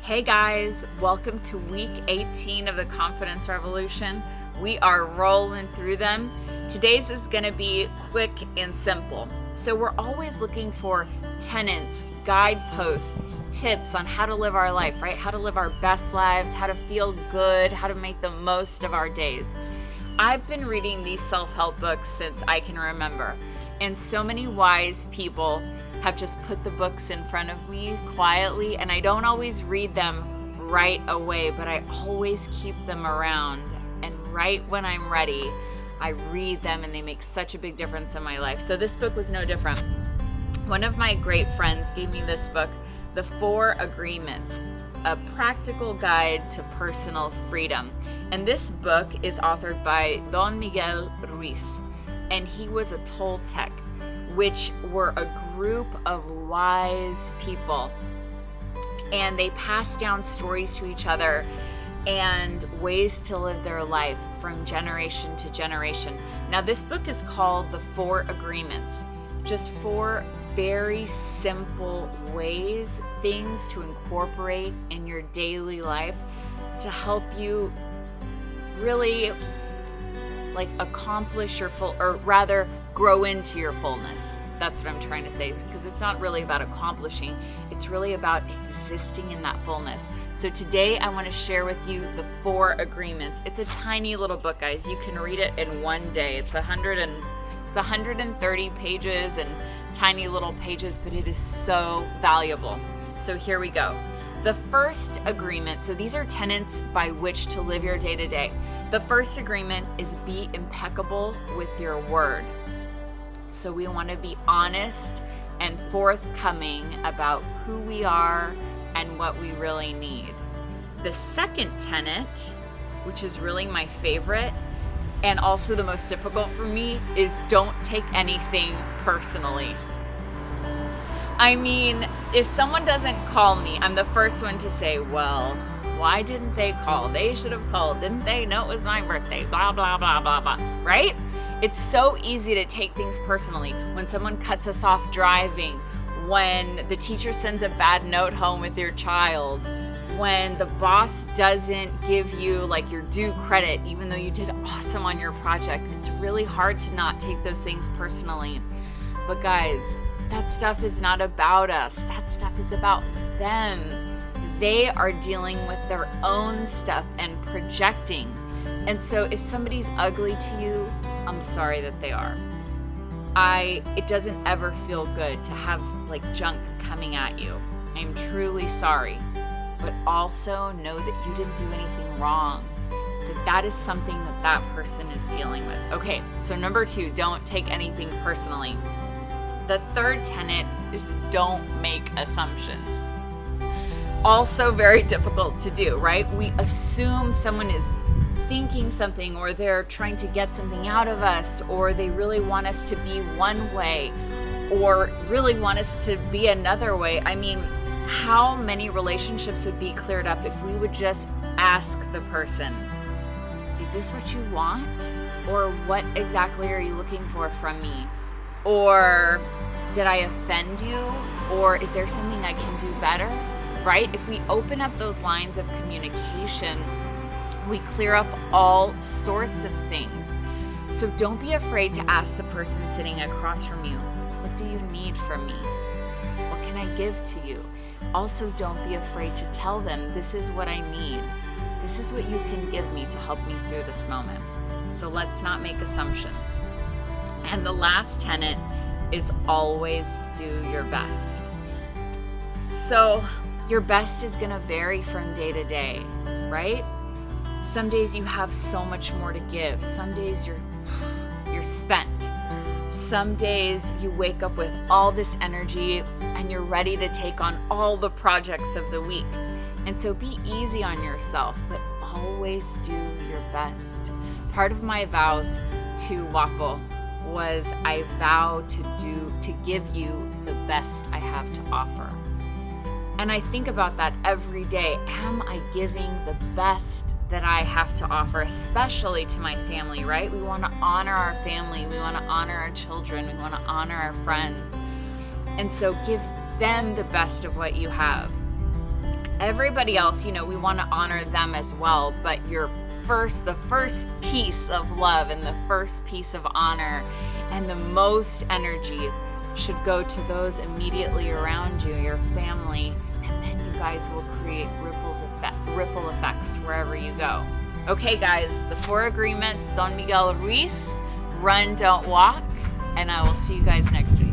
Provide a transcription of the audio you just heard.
Hey guys, welcome to week 18 of the Confidence Revolution. We are rolling through them. Today's is going to be quick and simple. So we're always looking for tenets, guideposts, tips on how to live our life, right? How to live our best lives, how to feel good, how to make the most of our days. I've been reading these self-help books since I can remember, and so many wise people have just put the books in front of me quietly, and I don't always read them right away, but I always keep them around, and right when I'm ready, I read them, and they make such a big difference in my life. So this book was no different. One of my great friends gave me this book, The 4 Agreements, a practical guide to personal freedom. And this book is authored by Don Miguel Ruiz, and he was a Toltec, which were a group of wise people, and they passed down stories to each other and ways to live their life from generation to generation. Now this book is called The 4 Agreements, just 4 very simple ways, things to incorporate in your daily life to help you really accomplish your full, or rather grow into your fullness. That's what I'm trying to say, because it's not really about accomplishing, it's really about existing in that fullness. So today I want to share with you the 4 agreements. It's a tiny little book, guys. You can read it in one day. It's 130 pages and tiny little pages, but it is so valuable. So here we go. The first agreement, so these are tenets by which to live your day to day. The first agreement is be impeccable with your word. So we want to be honest and forthcoming about who we are and what we really need. The second tenet, which is really my favorite and also the most difficult for me, is don't take anything personally. I mean, if someone doesn't call me, I'm the first one to say, well, why didn't they call? They should have called. Didn't they know it was my birthday? Blah, blah, blah, blah, blah, right? It's so easy to take things personally. When someone cuts us off driving, when the teacher sends a bad note home with your child, when the boss doesn't give you your due credit, even though you did awesome on your project, it's really hard to not take those things personally. But guys, that stuff is not about us. That stuff is about them. They are dealing with their own stuff and projecting. And so if somebody's ugly to you, I'm sorry that they are. It doesn't ever feel good to have junk coming at you. I'm truly sorry. But also know that you didn't do anything wrong. That is something that person is dealing with. Okay, so number 2, don't take anything personally. The third tenet is don't make assumptions. Also very difficult to do, right? We assume someone is thinking something, or they're trying to get something out of us, or they really want us to be one way, or really want us to be another way. I mean, how many relationships would be cleared up if we would just ask the person, is this what you want? Or what exactly are you looking for from me? Or did I offend you? Or is there something I can do better? Right? If we open up those lines of communication, we clear up all sorts of things. So don't be afraid to ask the person sitting across from you, what do you need from me? What can I give to you? Also, don't be afraid to tell them, this is what I need. This is what you can give me to help me through this moment. So let's not make assumptions. And the last tenet is always do your best. So your best is going to vary from day to day, right? Some days you have so much more to give. Some days you're spent. Some days you wake up with all this energy and you're ready to take on all the projects of the week. And so be easy on yourself, but always do your best. Part of my vows to Wapo was I vow to give you the best I have to offer. And I think about that every day. Am I giving the best that I have to offer, especially to my family, right? We want to honor our family. We want to honor our children. We want to honor our friends. And so give them the best of what you have. Everybody else, we want to honor them as well, but the first piece of love and the first piece of honor and the most energy should go to those immediately around you, your family, and then you guys will create ripple effects wherever you go. Okay, guys, the 4 agreements, Don Miguel Ruiz, run, don't walk, and I will see you guys next week.